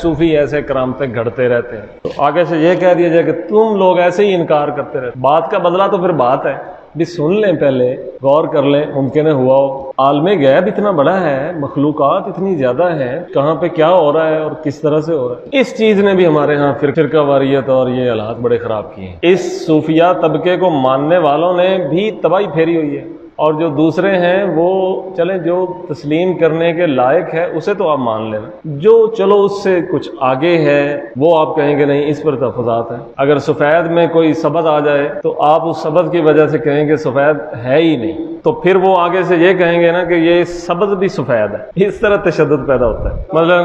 صوفی ایسے کرامتیں گھڑتے رہتے ہیں، تو آگے سے یہ کہہ دیا جائے کہ تم لوگ ایسے ہی انکار کرتے رہتے، بات کا بدلہ تو پھر بات ہے بھی سن لیں، پہلے غور کر لیں، ممکن ہے ہوا ہو۔ عالم غیب اتنا بڑا ہے، مخلوقات اتنی زیادہ ہے، کہاں پہ کیا ہو رہا ہے اور کس طرح سے ہو رہا ہے، اس چیز نے بھی ہمارے ہاں فرقہ واریت اور یہ حالات بڑے خراب کیے ہیں۔ اس صوفیہ طبقے کو ماننے والوں نے بھی تباہی پھیری ہوئی ہے، اور جو دوسرے ہیں وہ چلیں جو تسلیم کرنے کے لائق ہے اسے تو آپ مان لینا، جو چلو اس سے کچھ آگے ہے وہ آپ کہیں گے نہیں اس پر تحفظات ہیں۔ اگر سفید میں کوئی سبز آ جائے تو آپ اس سبز کی وجہ سے کہیں گے سفید ہے ہی نہیں، تو پھر وہ آگے سے یہ کہیں گے نا کہ یہ سبز بھی سفید ہے۔ اس طرح تشدد پیدا ہوتا ہے۔ مثلا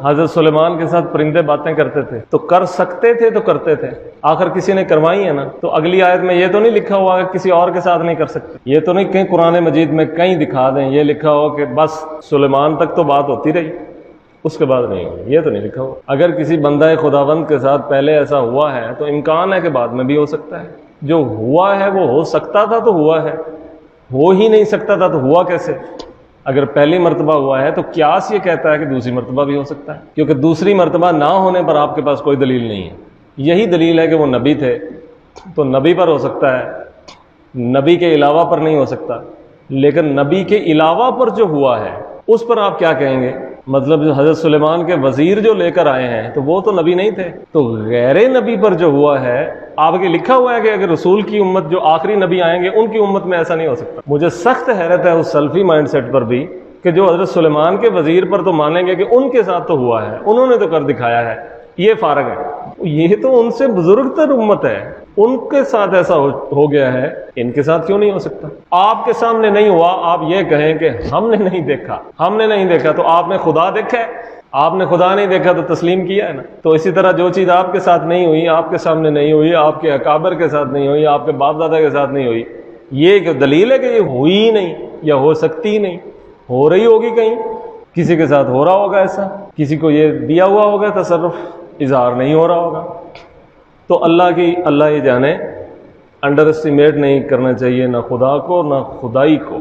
حضرت سلیمان کے ساتھ پرندے باتیں کرتے تھے تو کر سکتے تھے تو کرتے تھے، آخر کسی نے کروائی ہے نا، تو اگلی آیت میں یہ تو نہیں لکھا ہوا کہ کسی اور کے ساتھ نہیں کر سکتے، یہ تو نہیں کہیں قرآن مجید میں کہیں دکھا دیں یہ لکھا ہو کہ بس سلیمان تک تو بات ہوتی رہی اس کے بعد نہیں ہوئی، یہ تو نہیں لکھا ہوا۔ اگر کسی بندہ خداوند کے ساتھ پہلے ایسا ہوا ہے تو امکان ہے کہ بعد میں بھی ہو سکتا ہے، جو ہوا ہے وہ ہو سکتا تھا تو ہوا ہے، ہو ہی نہیں سکتا تھا تو ہوا کیسے؟ اگر پہلی مرتبہ ہوا ہے تو قیاس یہ کہتا ہے کہ دوسری مرتبہ بھی ہو سکتا ہے، کیونکہ دوسری مرتبہ نہ ہونے پر آپ کے پاس کوئی دلیل نہیں ہے۔ یہی دلیل ہے کہ وہ نبی تھے تو نبی پر ہو سکتا ہے، نبی کے علاوہ پر نہیں ہو سکتا، لیکن نبی کے علاوہ پر جو ہوا ہے اس پر آپ کیا کہیں گے؟ مطلب جو حضرت سلیمان کے وزیر جو لے کر آئے ہیں تو وہ تو نبی نہیں تھے، تو غیر نبی پر جو ہوا ہے آپ کے لکھا ہوا ہے کہ اگر رسول کی امت جو آخری نبی آئیں گے ان کی امت میں ایسا نہیں ہو سکتا۔ مجھے سخت حیرت ہے اس سلفی مائنڈ سیٹ پر بھی کہ جو حضرت سلیمان کے وزیر پر تو مانیں گے کہ ان کے ساتھ تو ہوا ہے، انہوں نے تو کر دکھایا ہے، یہ فارغ ہے، یہ تو ان سے بزرگ تر امت ہے، ان کے ساتھ ایسا ہو گیا ہے، ان کے ساتھ کیوں نہیں ہو سکتا؟ آپ کے سامنے نہیں ہوا، آپ یہ کہیں کہ ہم نے نہیں دیکھا، ہم نے نہیں دیکھا، تو آپ نے خدا دیکھا ہے؟ آپ نے خدا نہیں دیکھا تو تسلیم کیا ہے نا۔ تو اسی طرح جو چیز آپ کے ساتھ نہیں ہوئی، آپ کے سامنے نہیں ہوئی، آپ کے اکابر کے ساتھ نہیں ہوئی، آپ کے باپ دادا کے ساتھ نہیں ہوئی، یہ کہ دلیل ہے کہ یہ ہوئی ہی نہیں یا ہو سکتی ہی نہیں، ہو رہی ہوگی کہیں کسی کے ساتھ ہو رہا ہوگا، ایسا کسی کو یہ دیا ہوا ہوگا تصرف، اظہار نہیں ہو رہا ہوگا۔ تو اللہ یہ جانے، انڈر اسٹیمیٹ نہیں کرنا چاہیے نہ خدا کو نہ خدائی کو۔